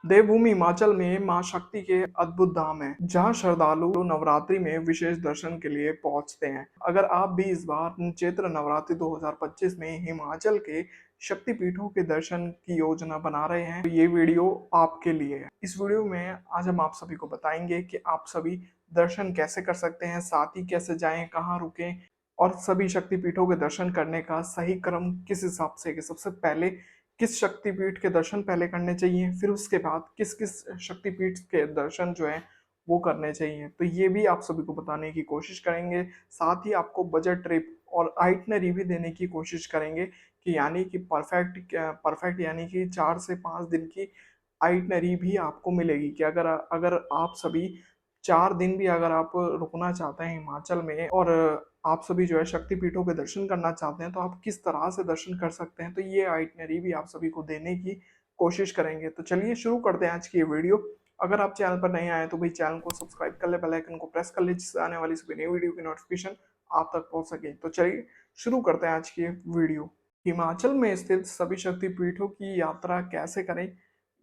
देवभूमि हिमाचल में मां शक्ति के अद्भुत धाम है, जहां श्रद्धालु नवरात्रि में विशेष दर्शन के लिए पहुंचते हैं। अगर आप भी इस बार चैत्र नवरात्रि 2025 में हिमाचल के शक्ति पीठों के दर्शन की योजना बना रहे हैं, तो ये वीडियो आपके लिए है। इस वीडियो में आज हम आप सभी को बताएंगे कि आप सभी दर्शन कैसे कर सकते हैं, साथ ही कैसे जाएं, कहाँ रुकें और सभी शक्तिपीठों के दर्शन करने का सही क्रम किस हिसाब से, कि सबसे पहले किस शक्तिपीठ के दर्शन पहले करने चाहिए, फिर उसके बाद किस किस शक्तिपीठ के दर्शन जो है वो करने चाहिए, तो ये भी आप सभी को बताने की कोशिश करेंगे। साथ ही आपको बजट ट्रिप और आइटनरी भी देने की कोशिश करेंगे, कि यानी कि परफेक्ट परफेक्ट यानी कि 4 से 5 दिन की आइटनरी भी आपको मिलेगी, कि अगर अगर आप सभी 4 दिन भी अगर आप रुकना चाहते हैं हिमाचल में, और आप सभी जो है शक्तिपीठों के दर्शन करना चाहते हैं, तो आप किस तरह से दर्शन कर सकते हैं, तो ये आइटनरी भी आप सभी को देने की कोशिश करेंगे। तो चलिए शुरू करते हैं आज की ये वीडियो। अगर आप चैनल पर नए आए तो भाई चैनल को सब्सक्राइब कर ले, बेल आइकन को प्रेस कर ले, जिससे आने वाली सभी नई वीडियो की नोटिफिकेशन आप तक पहुंच सके। तो चलिए शुरू करते हैं आज की ये वीडियो। हिमाचल में स्थित सभी शक्तिपीठों की यात्रा कैसे करें,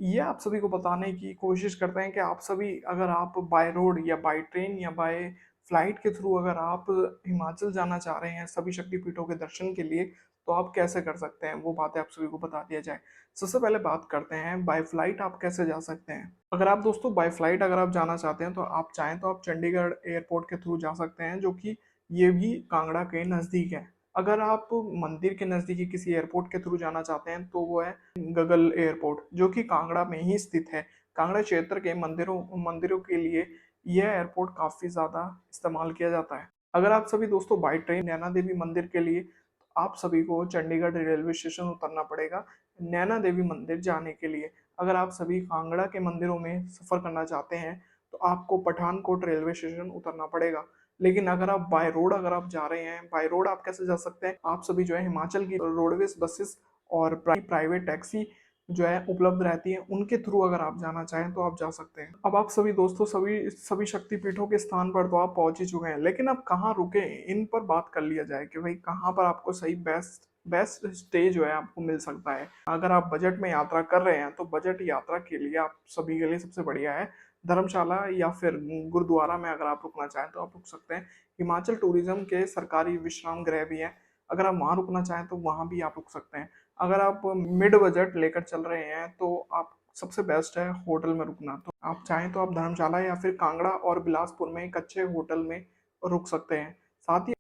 ये आप सभी को बताने की कोशिश करते हैं। कि आप सभी, अगर आप बाय रोड या बाय ट्रेन या बाय फ्लाइट के थ्रू अगर आप हिमाचल जाना चाह रहे हैं सभी शक्तिपीठों के दर्शन के लिए, तो आप कैसे कर सकते हैं, वो बातें आप सभी को बता दिया जाए। सबसे पहले बात करते हैं बाय फ्लाइट आप कैसे जा सकते हैं। अगर आप दोस्तों बाय फ्लाइट अगर आप जाना चाहते हैं, तो आप चाहें तो आप चंडीगढ़ एयरपोर्ट के थ्रू जा सकते हैं, जो कि ये भी कांगड़ा के नज़दीक है। अगर आप मंदिर के नज़दीकी किसी एयरपोर्ट के थ्रू जाना चाहते हैं, तो वो है गगल एयरपोर्ट, जो कि कांगड़ा में ही स्थित है। कांगड़ा क्षेत्र के मंदिरों मंदिरों के लिए यह एयरपोर्ट काफ़ी ज़्यादा इस्तेमाल किया जाता है। अगर आप सभी दोस्तों बाई ट्रेन नैना देवी मंदिर के लिए, तो आप सभी को चंडीगढ़ रेलवे स्टेशन उतरना पड़ेगा नैना देवी मंदिर जाने के लिए। अगर आप सभी कांगड़ा के मंदिरों में सफ़र करना चाहते हैं, तो आपको पठानकोट रेलवे स्टेशन उतरना पड़ेगा। लेकिन अगर आप बाय रोड अगर आप जा रहे हैं, बाय रोड आप कैसे जा सकते हैं, आप सभी जो है हिमाचल की रोडवेज बसेस और प्राइवेट टैक्सी जो है उपलब्ध रहती है, उनके थ्रू अगर आप जाना चाहें तो आप जा सकते हैं। अब आप सभी दोस्तों सभी सभी शक्तिपीठों के स्थान पर तो आप पहुंच ही चुके हैं, लेकिन अब कहाँ रुके इन पर बात कर लिया जाए, कि भाई कहाँ पर आपको सही बेस्ट बेस्ट स्टे जो है आपको मिल सकता है। अगर आप बजट में यात्रा कर रहे हैं, तो बजट यात्रा के लिए आप सभी के लिए सबसे बढ़िया है धर्मशाला, या फिर गुरुद्वारा में अगर आप रुकना चाहें तो आप रुक सकते हैं। हिमाचल टूरिज्म के सरकारी विश्राम गृह भी हैं, अगर आप वहाँ रुकना चाहें तो वहाँ भी आप रुक सकते हैं। अगर आप मिड बजट लेकर चल रहे हैं, तो आप सबसे बेस्ट है होटल में रुकना। तो आप चाहें तो आप धर्मशाला या फिर कांगड़ा और बिलासपुर में एक अच्छे होटल में रुक सकते हैं। साथ ही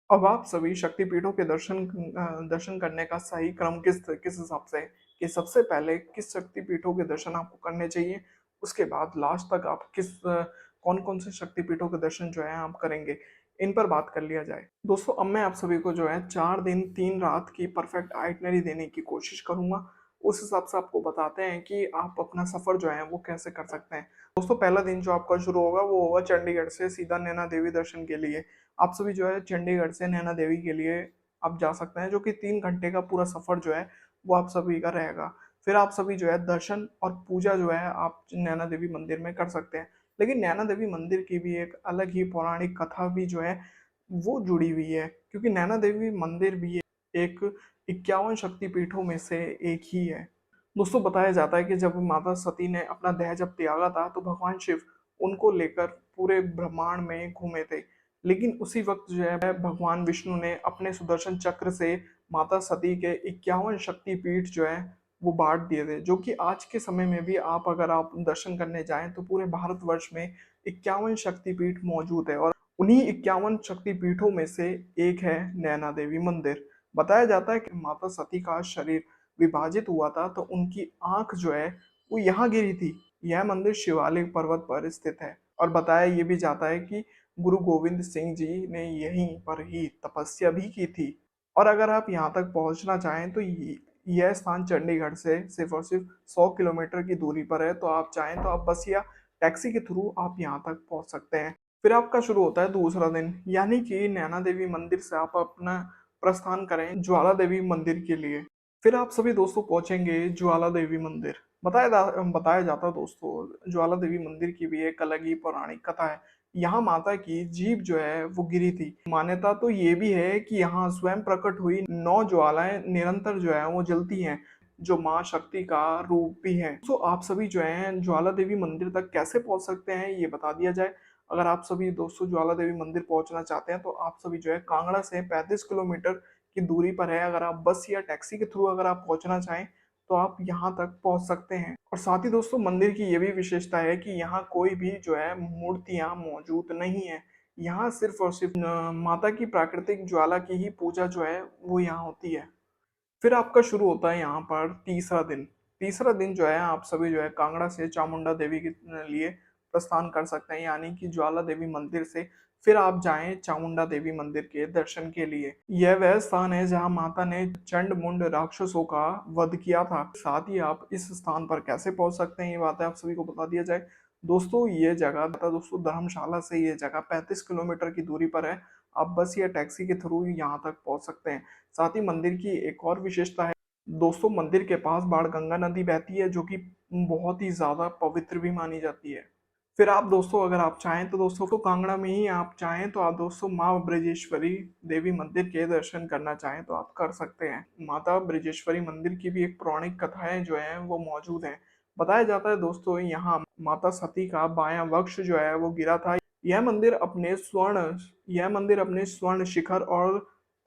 अब आप सभी शक्तिपीठों के दर्शन करने का सही क्रम किस किस हिसाब से है, कि सबसे पहले किस शक्तिपीठों के दर्शन आपको करने चाहिए, उसके बाद लास्ट तक आप किस कौन कौन से शक्तिपीठों के दर्शन जो है आप करेंगे, इन पर बात कर लिया जाए। दोस्तों अब मैं आप सभी को जो है 4 दिन 3 रात की परफेक्ट आइटनरी देने की कोशिश करूंगा। उस हिसाब से आपको बताते हैं कि आप अपना सफर जो है वो कैसे कर सकते हैं। दोस्तों पहला दिन जो आपका शुरू होगा वो होगा चंडीगढ़ से सीधा नैना देवी दर्शन के लिए। आप सभी जो है चंडीगढ़ से नैना देवी के लिए आप जा सकते हैं, जो कि 3 घंटे का पूरा सफर जो है वो आप सभी का रहेगा। फिर आप सभी जो है दर्शन और पूजा जो है आप नैना देवी मंदिर में कर सकते हैं। लेकिन नैना देवी मंदिर की भी एक अलग ही पौराणिक कथा भी जो है वो जुड़ी हुई है, क्योंकि नैना देवी मंदिर भी एक 51 शक्तिपीठों में से एक ही है। दोस्तों बताया जाता है कि जब माता सती ने अपना देह जब त्यागा था, तो भगवान शिव उनको लेकर पूरे ब्रह्मांड में घूमे थे। लेकिन उसी वक्त जो है भगवान विष्णु ने अपने सुदर्शन चक्र से माता सती के 51 शक्तिपीठ जो है वो बांट दिए थे, जो कि आज के समय में भी आप अगर आप दर्शन करने जाएं, तो पूरे भारतवर्ष में 51 शक्तिपीठ मौजूद है। और उन्हीं 51 शक्तिपीठों में से एक है नैना देवी मंदिर। बताया जाता है कि माता सती का शरीर विभाजित हुआ था, तो उनकी आंख जो है वो यहाँ गिरी थी। यह मंदिर शिवालिक पर्वत पर स्थित है, और बताया ये भी जाता है कि गुरु गोविंद सिंह जी ने यहीं पर ही तपस्या भी की थी। और अगर आप यहाँ तक पहुँचना चाहें, तो यह स्थान चंडीगढ़ से सिर्फ और सिर्फ 100 किलोमीटर की दूरी पर है। तो आप चाहें तो आप बस या टैक्सी के थ्रू आप यहाँ तक पहुँच सकते हैं। फिर आपका शुरू होता है दूसरा दिन, यानी कि नैना देवी मंदिर से आप अपना प्रस्थान करें ज्वाला देवी मंदिर के लिए। फिर आप सभी दोस्तों पहुंचेंगे ज्वाला देवी मंदिर। बताया जाता है दोस्तों, ज्वाला देवी मंदिर की भी एक अलग ही पौराणिक कथा है। यहाँ माता की जीभ जो है वो गिरी थी। मान्यता तो ये भी है कि यहाँ स्वयं प्रकट हुई 9 ज्वालाएं निरंतर जो है वो जलती हैं। जो माँ शक्ति का रूप भी है। तो आप सभी जो है ज्वाला देवी मंदिर तक कैसे पहुंच सकते हैं ये बता दिया जाए। अगर आप सभी दोस्तों ज्वाला देवी मंदिर पहुंचना चाहते हैं तो आप सभी जो है कांगड़ा से 35 किलोमीटर की दूरी पर है। अगर आप बस या टैक्सी के थ्रू अगर आप पहुंचना चाहें तो आप यहाँ तक पहुंच सकते हैं। और साथ ही दोस्तों मंदिर की ये भी विशेषता है कि यहाँ कोई भी जो है मूर्तियां मौजूद नहीं है। यहाँ सिर्फ और सिर्फ माता की प्राकृतिक ज्वाला की ही पूजा जो है वो यहाँ होती है। फिर आपका शुरू होता है यहाँ पर तीसरा दिन। तीसरा दिन जो है आप सभी जो है कांगड़ा से चामुंडा देवी के लिए प्रस्थान कर सकते हैं, यानी कि ज्वाला देवी मंदिर से फिर आप जाएं चामुंडा देवी मंदिर के दर्शन के लिए। यह वह स्थान है जहां माता ने चंड मुंड राक्षसों का वध किया था। साथ ही आप इस स्थान पर कैसे पहुंच सकते हैं ये बात है आप सभी को बता दिया जाए। दोस्तों ये जगह दोस्तों धर्मशाला से ये जगह 35 किलोमीटर की दूरी पर है। आप बस या टैक्सी के थ्रू यहाँ तक पहुंच सकते हैं। साथ ही मंदिर की एक और विशेषता है दोस्तों, मंदिर के पास बाणगंगा नदी बहती है जो कि बहुत ही ज्यादा पवित्र भी मानी जाती है। फिर आप दोस्तों अगर आप चाहें तो दोस्तों को कांगड़ा में ही आप चाहें तो आप दोस्तों माँ ब्रजेश्वरी देवी मंदिर के दर्शन करना चाहें तो आप कर सकते हैं। माता ब्रजेश्वरी मंदिर की भी एक पौराणिक कथाएं जो है वो मौजूद हैं। बताया जाता है दोस्तों यहाँ माता सती का बायां वक्ष जो है वो गिरा था। यह मंदिर अपने स्वर्ण यह मंदिर अपने स्वर्ण शिखर और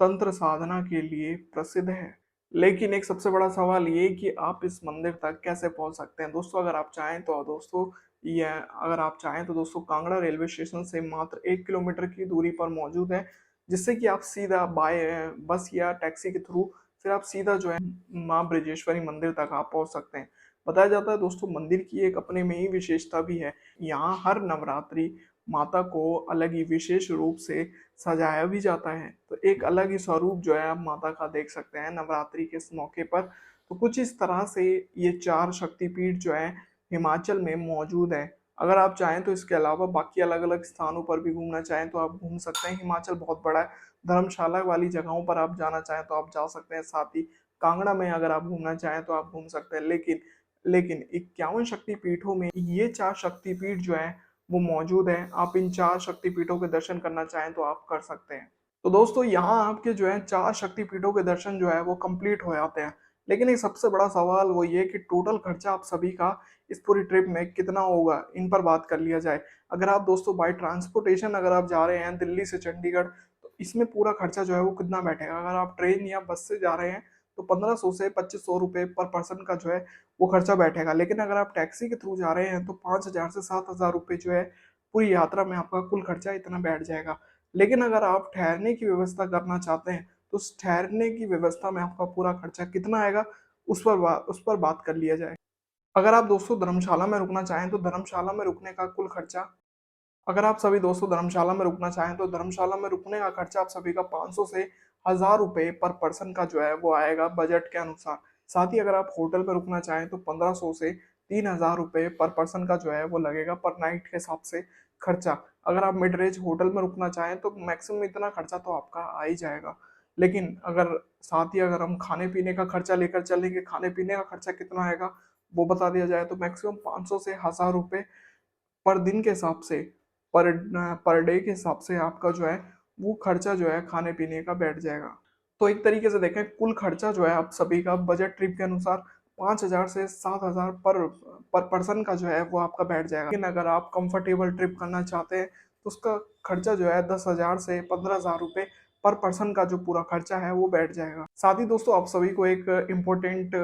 तंत्र साधना के लिए प्रसिद्ध है। लेकिन एक सबसे बड़ा सवाल ये कि आप इस मंदिर तक कैसे पहुंच सकते हैं। दोस्तों अगर आप चाहें तो दोस्तों यह अगर आप चाहें तो दोस्तों कांगड़ा रेलवे स्टेशन से मात्र 1 किलोमीटर की दूरी पर मौजूद है, जिससे कि आप सीधा बाय बस या टैक्सी के थ्रू फिर आप सीधा जो है माँ ब्रजेश्वरी मंदिर तक आप पहुंच सकते हैं। बताया जाता है दोस्तों मंदिर की एक अपने में ही विशेषता भी है। यहाँ हर नवरात्रि माता को अलग ही विशेष रूप से सजाया भी जाता है। तो एक अलग ही स्वरूप जो है आप माता का देख सकते हैं नवरात्रि के इस मौके पर। तो कुछ इस तरह से ये 4 शक्तिपीठ जो है हिमाचल में मौजूद है। अगर आप चाहें तो इसके अलावा बाकी अलग अलग स्थानों पर भी घूमना चाहें तो आप घूम सकते हैं। हिमाचल बहुत बड़ा है। धर्मशाला वाली जगहों पर आप जाना चाहें तो आप जा सकते हैं। साथ ही कांगड़ा में अगर आप घूमना चाहें तो आप घूम सकते हैं। लेकिन लेकिन 51 शक्तिपीठों में ये 4 शक्तिपीठ जो है वो मौजूद है। आप इन 4 शक्तिपीठों के दर्शन करना चाहें तो आप कर सकते हैं। तो दोस्तों यहाँ आपके जो है 4 शक्तिपीठों के दर्शन जो है वो कंप्लीट हो जाते हैं। लेकिन एक सबसे बड़ा सवाल वो ये कि टोटल खर्चा आप सभी का इस पूरी ट्रिप में कितना होगा, इन पर बात कर लिया जाए। अगर आप दोस्तों बाय ट्रांसपोर्टेशन अगर आप जा रहे हैं दिल्ली से चंडीगढ़ तो इसमें पूरा खर्चा जो है वो कितना बैठेगा। अगर आप ट्रेन या बस से जा रहे हैं तो 1500 से 2500 रुपये पर पर्सन का जो है वो खर्चा बैठेगा। लेकिन अगर आप टैक्सी के थ्रू जा रहे हैं तो 5000 से 7000 रुपये जो है पूरी यात्रा में आपका कुल खर्चा इतना बैठ जाएगा। लेकिन अगर आप ठहरने की व्यवस्था करना चाहते हैं तो उस ठहरने की व्यवस्था में आपका पूरा खर्चा कितना आएगा उस पर बात कर लिया जाए। अगर आप दोस्तों धर्मशाला में रुकना चाहें तो धर्मशाला में रुकने का कुल खर्चा अगर आप सभी दोस्तों धर्मशाला में रुकना चाहें तो धर्मशाला में रुकने का खर्चा आप सभी का 500 से 1000 रुपये पर पर्सन का जो है वो आएगा बजट के अनुसार। साथ ही अगर आप होटल में रुकना चाहें तो 1500 से 3000 रुपये पर पर्सन का जो है वो लगेगा पर नाइट के हिसाब से खर्चा। अगर आप मिड रेंज होटल में रुकना चाहें तो मैक्सिमम इतना खर्चा तो आपका आ ही जाएगा। लेकिन अगर साथ ही अगर हम खाने पीने का खर्चा लेकर चलेंगे, खाने पीने का खर्चा कितना आएगा वो बता दिया जाए तो मैक्सिमम 500 से 1000 रुपये पर दिन के हिसाब से पर डे के हिसाब से आपका जो है वो खर्चा जो है खाने पीने का बैठ जाएगा। तो एक तरीके से देखें कुल खर्चा जो है आप सभी का बजट ट्रिप के अनुसार 5000 से 7000 पर पर्सन का जो है वो आपका बैठ जाएगा। लेकिन अगर आप कंफर्टेबल ट्रिप करना चाहते हैं तो उसका खर्चा जो है 10,000 से 15,000 रुपये पर पर्सन का जो पूरा खर्चा है वो बैठ जाएगा। साथ ही दोस्तों आप सभी को एक इम्पोर्टेंट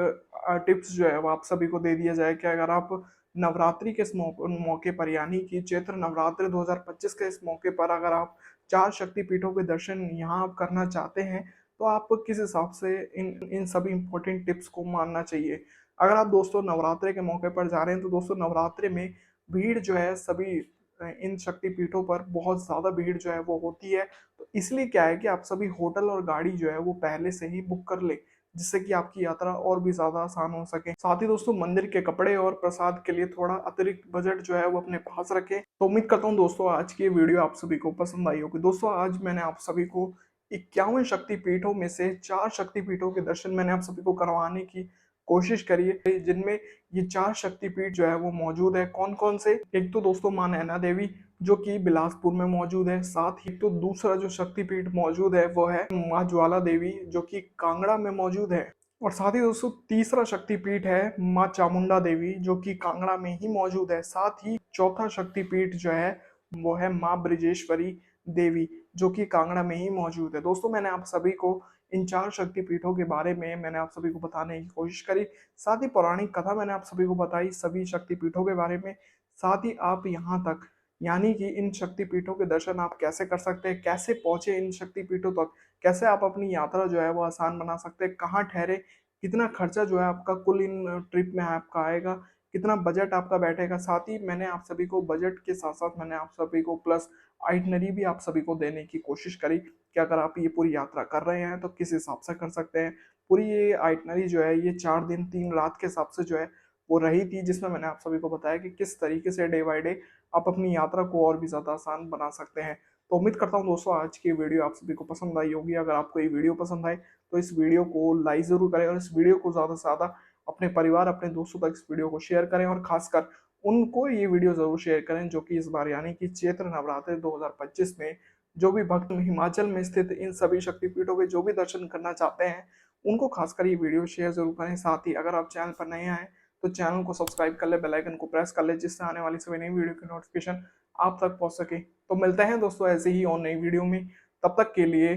टिप्स जो है वो आप सभी को दे दिया जाए कि अगर आप नवरात्रि के इस मौके पर यानी कि चैत्र नवरात्रि 2025 के इस मौके पर अगर आप 4 शक्तिपीठों के दर्शन यहाँ आप करना चाहते हैं तो आप किस हिसाब से इन इन सभी इंपॉर्टेंट टिप्स को मानना चाहिए। अगर आप दोस्तों नवरात्रि के मौके पर जा रहे हैं तो दोस्तों नवरात्रि में भीड़ जो है सभी इन शक्तिपीठों पर बहुत ज़्यादा भीड़ जो है वो होती है। तो इसलिए क्या है कि आप सभी होटल और गाड़ी जो है वो पहले से ही बुक कर ले, जिससे कि आपकी यात्रा और भी ज़्यादा आसान हो सके। साथ ही दोस्तों मंदिर के कपड़े और प्रसाद के लिए थोड़ा अतिरिक्त बजट जो है वो अपने पास रखें। तो उम्मीद करता हूँ दोस्तों आज की वीडियो आप सभी को पसंद आई होगी। दोस्तों आज मैंने आप सभी को 51 शक्तिपीठों में से 4 शक्तिपीठों के दर्शन मैंने आप सभी को करवाने की कोशिश करी है, जिनमें ये 4 शक्तिपीठ जो है वो मौजूद है। कौन कौन से? एक तो दोस्तों मां नैना देवी जो कि बिलासपुर में मौजूद है। साथ ही तो दूसरा जो शक्तिपीठ मौजूद है वो है मां ज्वाला देवी जो कि कांगड़ा में मौजूद है। और साथ ही दोस्तों तीसरा शक्तिपीठ है माँ चामुंडा देवी, जो कि कांगड़ा में ही मौजूद है। साथ ही चौथा शक्तिपीठ जो है वो है माँ ब्रजेश्वरी देवी, जो कि कांगड़ा में ही मौजूद है। दोस्तों मैंने आप सभी को इन चार शक्तिपीठों के बारे में मैंने आप सभी को बताने की कोशिश करी। साथ ही पौराणिक कथा मैंने आप सभी को बताई सभी शक्तिपीठों के बारे में। साथ ही आप यहाँ तक यानी कि इन शक्तिपीठों के दर्शन आप कैसे कर सकते हैं, कैसे पहुंचे इन शक्तिपीठों तक, कैसे आप अपनी यात्रा जो है वो आसान बना सकते हैं, कहाँ ठहरे, कितना खर्चा जो है आपका कुल इन ट्रिप में आपका आएगा, कितना बजट आपका बैठेगा। साथ ही मैंने आप सभी को बजट के साथ साथ मैंने आप सभी को प्लस आइटनरी भी आप सभी को देने की कोशिश करी कि अगर आप ये पूरी यात्रा कर रहे हैं तो किस हिसाब से कर सकते हैं। पूरी ये आइटनरी जो है ये 4 दिन 3 रात के हिसाब से जो है वो रही थी, जिसमें मैंने आप सभी को बताया कि किस तरीके से डे बाय डे आप अपनी यात्रा को और भी ज़्यादा आसान बना सकते हैं। तो उम्मीद करता हूँ दोस्तों आज की वीडियो आप सभी को पसंद आई होगी। अगर आपको ये वीडियो पसंद आए तो इस वीडियो को लाइक ज़रूर करें और इस वीडियो को ज़्यादा से ज़्यादा अपने परिवार अपने दोस्तों तक इस वीडियो को शेयर करें, और खासकर उनको ये वीडियो ज़रूर शेयर करें जो कि इस बार यानी कि चैत्र नवरात्रि 2025 में जो भी भक्त हिमाचल में स्थित इन सभी शक्तिपीठों के जो भी दर्शन करना चाहते हैं उनको खासकर ये वीडियो शेयर जरूर करें। साथ ही अगर आप चैनल पर नए आए तो चैनल को सब्सक्राइब कर ले, बेल आइकन को प्रेस कर ले, जिससे आने वाली सभी नई वीडियो की नोटिफिकेशन आप तक पहुंच सके। तो मिलते हैं दोस्तों ऐसे ही और नई वीडियो में, तब तक के लिए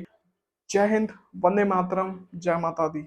जय हिंद, वंदे मातरम, जय माता दी।